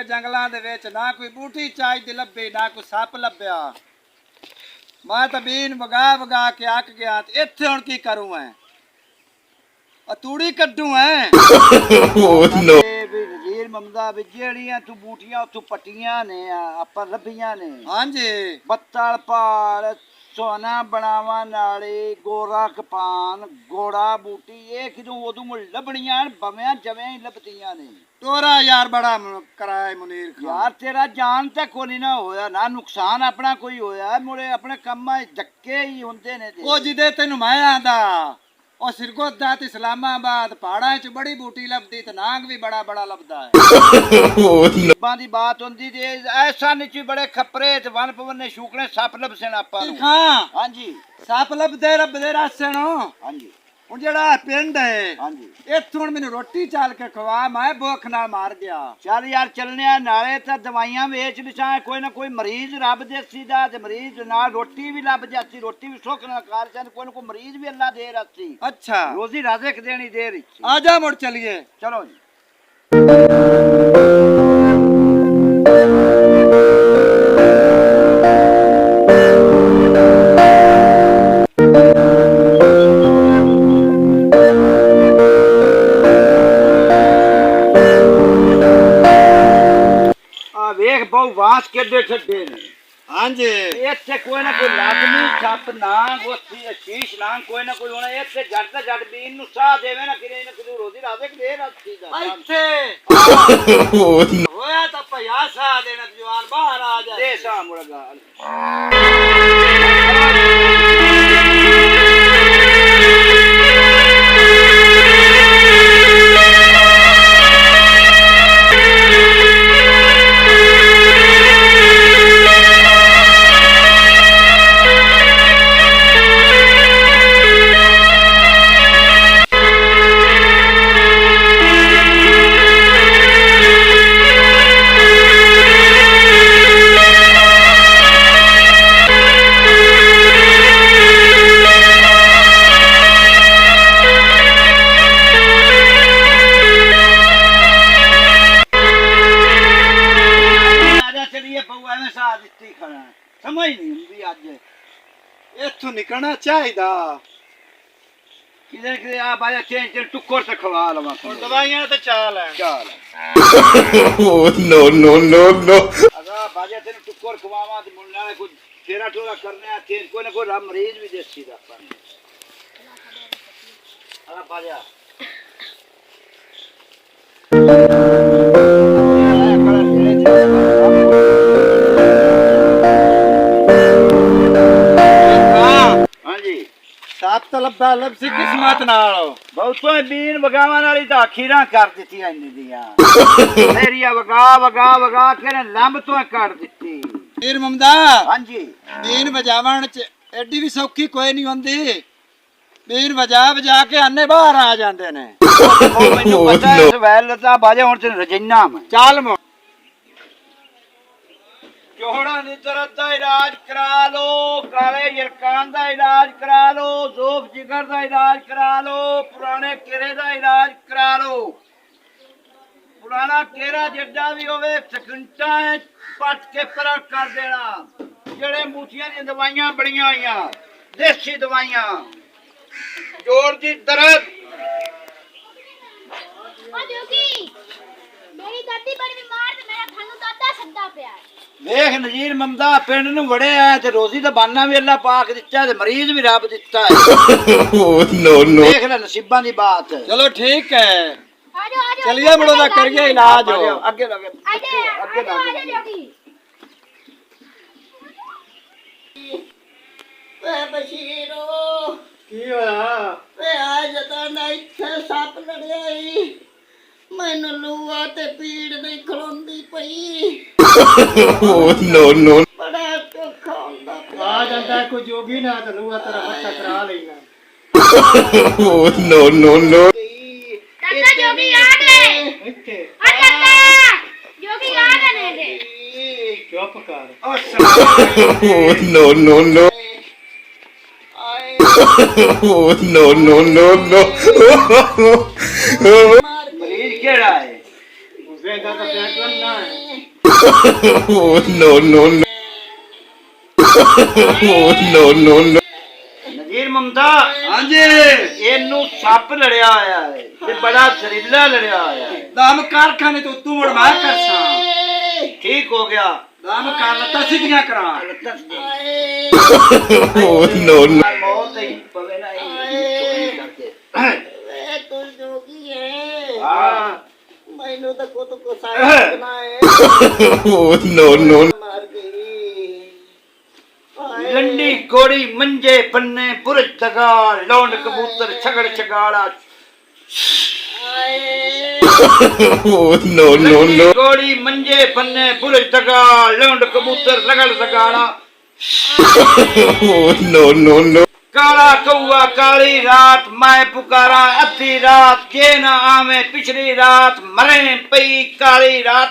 के जंगलों दे विच ना कोई बूटी चाहिदी लभी ना कोई सप लभ्या। मैं तो बीन वगा वगा के अक गया। इत्थे हुण की करूं मैं? तूड़ी कड्डू है। वजीर ममदा भी जेड़ियां तू बूटियां उथों पट्टियां ने आपां लभियां ने। हां जी बत्तल पाल सोना बनावा नाले गोरा कपान गोड़ा बूटी ये किदों उदों मुड़ लभणियां बव्यां जवें ही लभदियां ने। तोरा यार बड़ा कराए मुनीर खान। यार तेरा जान ते कोई ना होया ना नुकसान अपना कोई होया मुड़े अपने कम्मा धक्के ही हुंदे ने। ओ जिदे तैनू मैं आंदा ओ सिरगोदा ते इस्लामाबाद पहाड़ां च बड़ी बूटी लभदी ते नांग भी बड़ा बड़ा लभदा है। बां दी बात हुंदी ते ऐसा नीचे बड़े खपरे ते वन पवने शूकने सप लभसे आपां नूं। हां हां जी सप लभदे रबदे रासे नो। हां जी ਹੁਣ ਜਿਹੜਾ ਪਿੰਡ ਹੈ ਹਾਂਜੀ ਇੱਥੋਂ ਮੈਨੂੰ ਰੋਟੀ ਚਾਲ ਕੇ ਖਵਾ ਮੈਂ ਭੁੱਖ ਨਾਲ ਮਾਰ ਗਿਆ। ਚੱਲ ਯਾਰ ਚੱਲਨੇ ਨਾਲੇ ਤਾਂ ਦਵਾਈਆਂ ਵੇਚ ਵਿਚਾਂ ਕੋਈ ਨਾ ਕੋਈ ਮਰੀਜ਼ ਰੱਬ ਦੇਸੀ ਦਾ ਤੇ ਮਰੀਜ਼ ਨਾਲ ਰੋਟੀ ਵੀ ਲੱਭ ਜਾਸੀ ਰੋਟੀ ਵੀ ਸੁੱਖ ਨਾਲ ਕਾਰ ਚੰਦ ਕੋਈ ਨਾ ਕੋਈ ਮਰੀਜ਼ ਵੀ ਅੱਲਾ ਦੇ ਰੱਖੀ। ਅੱਛਾ ਰੋਜ਼ੀ ਰਾਜ਼ਕ ਦੇਣੀ ਦੇ ਰਹੀ। ਆ ਜਾ ਮੁੜ ਚਲੀਏ। ਚਲੋ ਜੀ ਵੇਖ ਬਹੁ ਵਾਸ ਕਿੱਡੇ ਠੱਡੇ ਨੇ। ਹਾਂਜੀ ਇੱਥੇ ਕੋਈ ਨਾ ਕੋਈ ਲਾਜ਼ਮੀ ਛੱਪ ਨਾ ਗੋਸੀ ਸ਼ੀਸ਼ ਨਾ ਕੋਈ ਨਾ ਕੋਈ ਹੋਣਾ। ਇੱਥੇ ਜੱਟ ਤਾਂ ਜੱਟ ਵੀ ਇਹਨੂੰ ਸਾਹ ਦੇਵੇ ਨਾ ਕਿਰੇ ਨਾ ਕਿਰੇ ਰੋਜ਼ੀ ਰਾਜ਼ੇ ਕਿ ਦੇ ਰੱਖੀ ਦਾ ਇੱਥੇ ਹੋਇਆ ਤਾਂ ਭਈਆ ਸਾਹ ਦੇਣਾ ਜਵਾਨ ਬਾਹਰ ਆ ਜਾ ਦੇ ਸਾਹ ਮੁੜ ਗਾਲ। ਸਮਝ ਨਹੀਂ ਹੁੰਦੀ ਅੱਜ ਇੱਥੋਂ ਨਿਕਲਣਾ ਚਾਹੀਦਾ। ਕਿਧਰ ਕਿਧਰ ਆ ਬਾਜਾ ਚੇਂਜ ਟੁੱਕਰ ਤੇ ਖਵਾ ਲਵਾਂ। ਹੁਣ ਦਵਾਈਆਂ ਤੇ ਚਾਲ ਹੈ ਚਾਲ ਨੋ ਨੋ ਨੋ ਨੋ ਅਗਾ ਬਾਜਾ ਤੈਨੂੰ ਟੁੱਕਰ ਖਵਾਵਾਂ ਤੇ ਮੁੰਡਾ ਨੇ ਕੋਈ ਤੇਰਾ ਟੋਲਾ ਕਰਨਾ ਚੇਂਜ ਕੋਈ ਨਾ ਕੋਈ ਰੱਬ ਮਰੀਜ਼ ਵੀ ਦੇਸੀ ਦਾ ਆਪਾਂ ਅਗਾ ਬਾਜਾ ਸੱਤ ਲੱਭਾ ਲੱਭਸੀ ਕਿਸਮਤ ਨਾਲ ਬਹੁਤੋਂ ਬੀਨ ਵਗਾਵਾਂ ਵਾਲੀ ਤਾਂ ਅਖੀਰਾਂ ਕਰ ਦਿੱਤੀਆਂ ਇੰਨੀ ਦੀਆਂ। ਮੇਰੀਆ ਵਗਾ ਵਗਾ ਵਗਾ ਕੇ ਲੰਬ ਤੋਂ ਕੱਢ ਦਿੱਤੀ। ਵੀਰ ਮਮਦਾ ਹਾਂਜੀ ਬੀਨ ਵਜਾਵਣ ਚ ਐਡੀ ਵੀ ਸੌਖੀ ਕੋਈ ਨਹੀਂ ਹੁੰਦੀ। ਬੀਨ ਵਜਾ ਵਜਾ ਕੇ ਅੰਨੇ ਬਾਹਰ ਆ ਜਾਂਦੇ ਨੇ। ਮੈਨੂੰ ਪਤਾ ਇਸ ਵੈਲ ਤਾਂ ਬਾਜੇ ਹੁਣ ਤੇ ਰਜਿੰਨਾ ਮੈਂ ਚੱਲ ਮੋ ਚੋਹੜਾ ਨਿਦਰਤ ਦਾ ਇਲਾਜ ਕਰਾ ਲੋ ਕਾਲੇ ਯਰਕਾਨ ਦਾ ਇਲਾਜ ਕਰਾ ਲੋ ਜ਼ੋਫ ਜਿਗਰ ਦਾ ਇਲਾਜ ਕਰਾ ਲੋ ਪੁਰਾਣੇ ਕਿਰੇ ਦਾ ਇਲਾਜ ਕਰਾ ਲੋ। ਪੁਰਾਣਾ ਕਿਹੜਾ ਜਿੱਡਾ ਵੀ ਹੋਵੇ ਸਕਿੰਟਾਂ ਪੱਟ ਕੇ ਪਰਾਂ ਕਰ ਦੇਣਾ। ਜਿਹੜੇ ਮੂਠੀਆਂ ਦੀਆਂ ਦਵਾਈਆਂ ਬੜੀਆਂ ਹੋਈਆਂ ਦੇਸੀ ਦਵਾਈਆਂ ਜੋੜ ਦੀ ਦਰਦ ਮੇਰੀ ਦਾਦੀ ਬੜੀ ਬਿਮਾਰ ਤੇ ਮੇਰਾ ਤੁਹਾਨੂੰ ਦਾਦਾ ਸੱਦਾ ਪਿਆ। ਵੇਖ ਨਜ਼ੀਰ ਮਮਦਾ ਪਿੰਡ ਨੂੰ ਵੜਿਆ ਤੇ ਰੋਜ਼ੀ ਦਾ ਬਾਨਾ ਵੀ ਅੱਲਾ ਪਾਕ ਦਿੱਤਾ ਤੇ ਮਰੀਜ਼ ਵੀ ਰੱਬ ਦਿੱਤਾ ਹੈ। ਨੋ ਨੋ ਦੇਖ ਲੈ ਨਸੀਬਾਂ ਦੀ ਬਾਤ। ਚਲੋ ਠੀਕ ਹੈ ਆਜੋ ਆਜੋ ਚਲਿਏ ਮੁੜੋ ਦਾ ਕਰੀਏ ਇਲਾਜ। ਅੱਗੇ ਲੱਗੇ ਅੱਗੇ ਲੱਗੇ ਜੋਗੀ ਵੇ ਬਸ਼ੀਰੋ ਕੀ ਹੋਇਆ? ਵੇ ਆ ਜਦੋਂ ਨਾ ਇੱਥੇ ਸੱਪ ਲੜਿਆ ਈ ਮੈਨੂੰ ਲੂਆ ਤੇ ਪੀੜ ਨਹੀਂ ਖਲੋਂਦੀ ਪਈ। ਨੋ ਨੋ ਬੜਾ ਧੋਖਾ ਹੁੰਦਾ ਪਿਆ। ਆ ਜਾਂਦਾ ਕੋਈ ਜੋਗੀ ਨਾ ਤੇ ਲੂਆ ਤੇਰਾ ਮੱਥਾ ਕਰਾ ਲੈਣਾ। ਨੋ ਨੋ ਨੋ ਦਾਦਾ ਜੋਗੀ ਆ ਗਏ। ਇੱਥੇ ਆ ਦਾਦਾ ਜੋਗੀ ਆ ਗਏ ਨੇ। ਚੁੱਪ ਕਰ। ਨੋ ਨੋ ਨੋ ਆਏ ਨੋ ਨੋ ਨੋ ਨੋ ਮਰੀਜ਼ ਕਿਹੜਾ ਹੈ? कहता तो क्या करना है Oh no no no. Oh no no no. Nazeer ਮਮਤਾ ਹਾਂਜੀ ਇਹਨੂੰ ਸੱਪ ਲੜਿਆ ਹੋਇਆ ਹੈ ਤੇ ਬੜਾ ਜ਼ਹਿਰੀਲਾ ਲੜਿਆ ਹੋਇਆ ਹੈ ਦਮ ਕਾਰਖਾਨੇ ਤੋਂ ਤੂੰ ਮੁੜ ਮੈਂ ਕਰਸਾਂ ਠੀਕ ਹੋ ਗਿਆ ਦਮ ਕਰ ਲੱਤਾਂ ਸਿੱਧੀਆਂ ਕਰਾਂ Oh no no. ਮੌਤ ਹੀ ਪਵੇ ਨਾ ਇਹ ਵੇ ਤੂੰ ਜੋਗੀ ਹੈ ਹਾਂ ਮੈਨੂੰ ਤਾਂ ਕੋ ਸਾਇਨਾ ਹੈ Oh no no. ਮਾਰ ਗਈ ਲੰਡੀ ਕੋੜੀ ਮੰਜੇ ਪੰਨੇ ਪੁਰਜ ਦਗਾ ਲੌਂਡ ਕਬੂਤਰ ਛਗੜ ਛਗਾੜਾ Oh no no no. ਕੋੜੀ ਮੰਜੇ ਪੰਨੇ ਪੁਰਜ ਦਗਾ ਲੌਂਡ ਕਬੂਤਰ ਰਗੜ ਰਗਾੜਾ Oh no no no. ਕਾਲਾ ਕਊਆ ਕਾਲੀ ਰਾਤ ਮੈਂ ਪੁਕਾਰਾਂ ਅੱਧੀ ਰਾਤ ਜੇ ਨਾ ਆਵੇਂ ਪਿਛਲੀ ਰਾਤ ਮਰੇ ਪਈ ਕਾਲੀ ਰਾਤ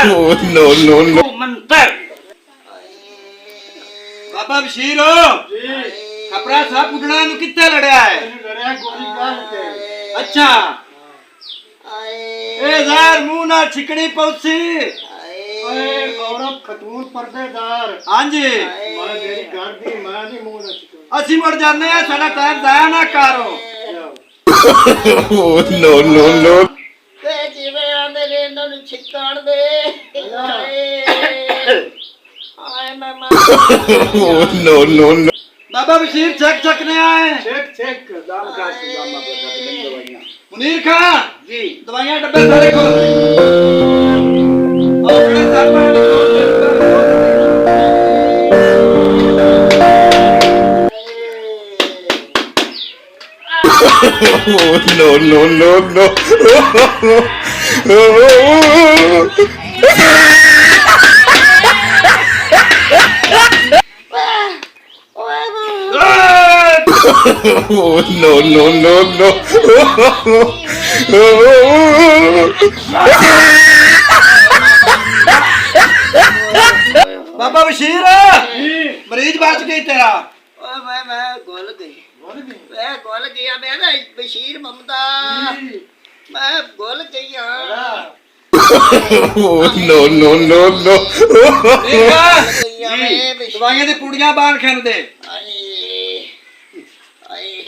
Oh no no no. ਮੰਤਰ ਬਾਬਾ ਬਸ਼ੀਰ ਜੀ ਖਪਰਾ ਸਾਹਿਬ ਉਡਣਾ ਨੂੰ ਕਿੱਥੇ ਲੜਿਆ ਹੈ ਲੜਿਆ ਗੋਲੀ ਕਾਲ ਤੇ ਅੱਛਾ ਇਹ ਜ਼ਾਰ ਮੂੰਹ ਨਾਲ ਛਿਕਣੀ ਪਉਸੀ ਓਏ ਗੌਰਵ ਖਤੂਨ ਪਰਦੇਦਾਰ ਹਾਂਜੀ ਮੈਂ ਮੇਰੀ ਘਰ ਦੀ ਮਾਂ ਦੀ ਮੂੰਹ ਨਾ ਚਿਕੋ ਅਸੀਂ ਮੁੜ ਜਾਂਦੇ ਆ ਸਾਡਾ ਟਾਈਮ ਜ਼ਾਇਆ ਨਾ ਕਰੋ Oh no no no. ਤੇ ਜਿਵੇਂ ਆਂਦੇ ਨੇ ਇਹਨਾਂ ਨੂੰ ਛਿੱਕਣ ਦੇ ਆਏ ਮੈਂ ਮਾਰ Oh no no no. ਬਾਬਾ ਬਸ਼ੀਰ ਚੱਕ ਚੱਕ ਨੇ ਆਏ ਚੈੱਕ ਚੈੱਕ ਦਾਮ ਕਾ ਸੀ ਦਾਮ ਆਪੇ ਦਵਾਈਆਂ ਮੁਨੀਰ ਖਾਂ ਜੀ ਦਵਾਈਆਂ ਡੱਬੇ ਸਾਰੇ ਖੋਲ ਆਪਣੇ ਸਰਪੰਚ ਨੂੰ Oh no no no no. Oh no no no no. ਬਾਬਾ ਬਸ਼ੀਰ ਮਰੀਜ਼ ਬਚ ਗਈ ਤੇਰਾ ਓਏ ਮੈਂ ਗੁੱਲ ਗਈ ਮੈਂ ਗੁੱਲ ਗਿਆ ਮੈਂ ਨਾ ਬਸ਼ੀਰ ਮਮਤਾ ਮੈਂ ਗੁੱਲ ਗਈ ਹਾਂ Oh no no no no. ਗਈਆਂ ਮੈਂ ਬਸ਼ੀਰ ਦਵਾਈਆਂ ਦੀ ਪੁੜੀਆਂ ਬਾਣ ਖਣ ਦੇ ਆਏ ਆਏ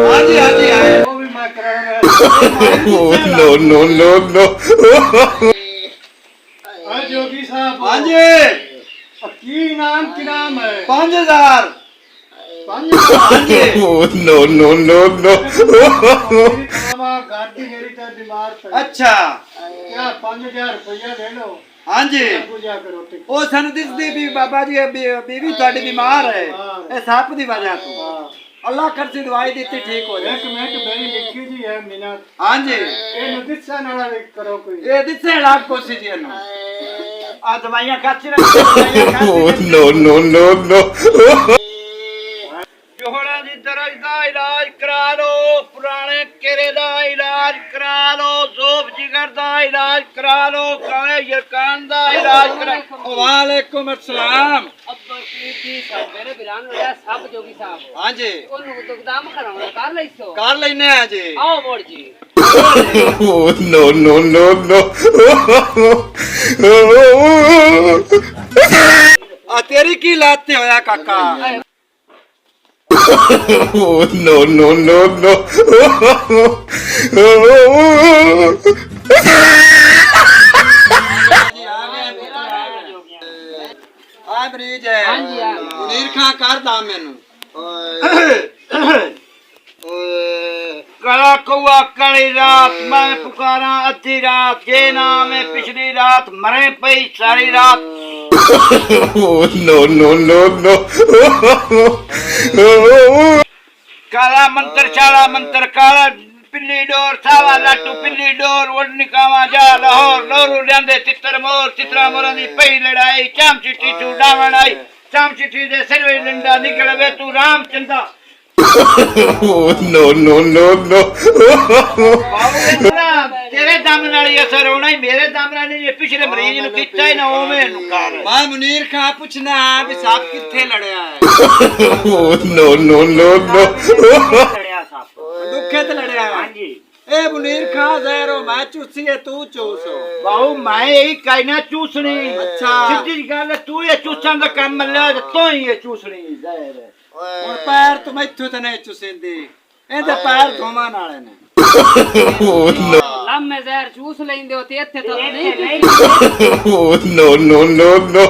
ਹਾਂਜੀ ਹਾਂਜੀ ਆਏ ਉਹ ਵੀ ਮੈਂ ਕਰਾਂਗਾ Oh no no no no. ਆ ਜੋਗੀ ਸਾਹਿਬ ਹਾਂਜੀ ਕੀ ਨਾਮ ਹੈ 5000 ਹਾਂਜੀ Oh no no no no. ਖਾਵਾ ਗਾਡੀ ਮੇਰੀ ਤਾਂ ਬਿਮਾਰ ਪਈ ਅੱਛਾ ਕਿਆ 5000 ਰੁਪਇਆ ਲੈ ਲਓ ਹਾਂਜੀ ਪੂਜਾ ਕਰੋ ਤੇ ਉਹ ਸਾਨੂੰ ਦਿਸਦੀ ਵੀ ਬਾਬਾ ਜੀ ਬੀਵੀ ਤੁਹਾਡੀ ਬਿਮਾਰ ਹੈ ਇਹ ਸੱਪ ਦੀ ਵਜ੍ਹਾ ਤੋਂ ਅੱਲਾਹ ਕਰਸੀ ਦਵਾਈ ਦਿੱਤੀ ਠੀਕ ਹੋ ਜਾਏ ਇੱਕ ਮਿੰਟ ਮੇਰੀ ਲਿਖੀ ਜੀ ਹੈ ਮਿਨਾ ਹਾਂਜੀ ਇਹ ਨਦਿਸਾ ਨਾਲ ਕਰੋ ਕੋਈ ਇਹ ਦਿੱਸੇ ਲਾਗ ਕੋਸੀ ਜੀ ਇਹਨੂੰ ਆ ਦਵਾਈਆਂ ਖਾਤੀ Oh no no no no. ਜੋਹਣਾ ਦੀ ਦਰਜ ਦਾ ਇਲਾਜ ਕਰਾ ਲੋ ਪੁਰਾਣੇ ਕਿਰੇ ਦਾ ਇਲਾਜ ਕਰਾ ਲੋ ਜ਼ੋਫ ਜਿਗਰ ਦਾ ਇਲਾਜ ਕਰਾ ਲੋ ਕਾਲੇ ਯਰਕਾਨ ਦਾ ਇਲਾਜ ਕਰਾ ਵਾਲੇਕੁਮ ਅਸਲਾਮ ਕੀ ਮੇਰੇ ਬਿਰਾਨ ਹੋਇਆ ਸਭ ਜੋਗੀ ਸਾਹਿਬ ਹਾਂਜੀ ਉਹਨੂੰ ਦੁਕਦਾਮ ਕਰਾਉਣਾ ਕਰ ਲਈਸੋ ਕਰ ਲੈਨੇ ਆ ਜੀ ਆਓ ਮੋੜ ਜੀ Oh no no no no. ਆ ਤੇਰੀ ਕੀ ਲਾਤ ਤੇ ਹੋਇਆ ਕਾਕਾ Oh no no no no. ਆ ਮਰੀਜ਼ ਹੈ ਹਾਂਜੀ, ਆ। ਮੁਨੀਰ ਖਾਂ ਕਰਦਾ ਮੈਨੂੰ ਕਾਲਾ ਕਊਆ ਕਾਲੀ ਰਾਤ ਮੈਂ ਪੁਕਾਰਾਂ ਅੱਧੀ ਰਾਤ ਜੇ ਨਾ ਮੈਂ ਪਿਛਲੀ ਰਾਤ ਮਰੇ ਪਈ ਸਾਰੀ ਰਾਤ Oh no no no no. ਕਾਲਾ ਮੰਤਰ ਚਾਲਾ ਮੰਤਰ ਕਾਲਾ ਪਿੱਲੀ ਡੋਰ ਸਾਵਾ ਲਾਟੂ ਪਿੱਲੀ ਡੋਰ ਵੜ ਨਿਕਾਵਾ ਜਾ ਲਾਹੌਰ ਲੋਰੂ ਲਿਆਂਦੇ ਤਿੱਤਰ ਮੋਰ ਤਿੱਤਰਾ ਮੋਰਾਂ ਦੀ ਪਈ ਲੜਾਈ ਚਾਮ ਚਿੱਟੀ ਤੂੰ ਡਾਵਣ ਆਈ ਚਾਮ ਚਿੱਟੀ ਦੇ ਸਿਰ ਵਿੱਚ ਡੰਡਾ ਨਿਕਲ ਵੇ ਤੂੰ ਰਾਮ ਚੰਦਾ Oh no no no no. ਤੇਰੇ ਦਮ ਨਾਲ ਹੀ ਅਸਰ ਹੋਣਾ ਹੀ ਮੇਰੇ ਦਮ ਨਾਲ ਨਹੀਂ ਪਿਛਲੇ ਮਰੀਜ਼ ਨੂੰ ਕੀਤਾ ਹੀ ਨਾ ਉਵੇਂ ਨੂੰ ਕਰ ਮੈਂ ਮੁਨੀਰ ਖਾਂ ਪੁੱਛਣਾ ਵੀ ਸੱਪ ਕਿੱਥੇ ਲੜਿਆ ਹੈ Oh no no no no. ਲੜਿਆ ਸੱਪ ਦੁੱਖੇ ਤੇ ਲੜਿਆ ਹੈ। ਹਾਂਜੀ ਇਹ ਮੁਨੀਰ ਖਾਂ ਜ਼ਹਿਰੋ ਮੈਂ ਚੂਸੀਏ ਤੂੰ ਚੂਸੋ ਬਾਹੂ ਮੈਂ ਇਹੀ ਕਹਿਣਾ ਚੂਸਣੀ ਅੱਛਾ। ਸਿੱਧੀ ਜਿਹੀ ਗੱਲ ਹੈ, ਤੂੰ ਇਹ ਚੂਸਣ ਦਾ ਕੰਮ ਲਿਆ ਤੇ ਤੂੰ ਹੀ ਇਹ ਚੂਸਣੀ ਜ਼ਾਹਿਰ ਹੈ। ਹੁਣ ਪੈਰ ਤੂੰ ਮੈਥੋਂ ਤੇ ਨਹੀਂ ਚੂਸਿੰਦੀ ਇਹਦੇ ਪੈਰ ਧੋਵਾਂ ਨਾਲੇ ਨੇ Oh no. ਲੰਮੇ ਜ਼ਹਿਰ ਚੂਸ ਲੈਂਦੇ ਹੋ ਤੇ ਇੱਥੇ ਤਾਂ ਨਹੀਂ Oh no no no no.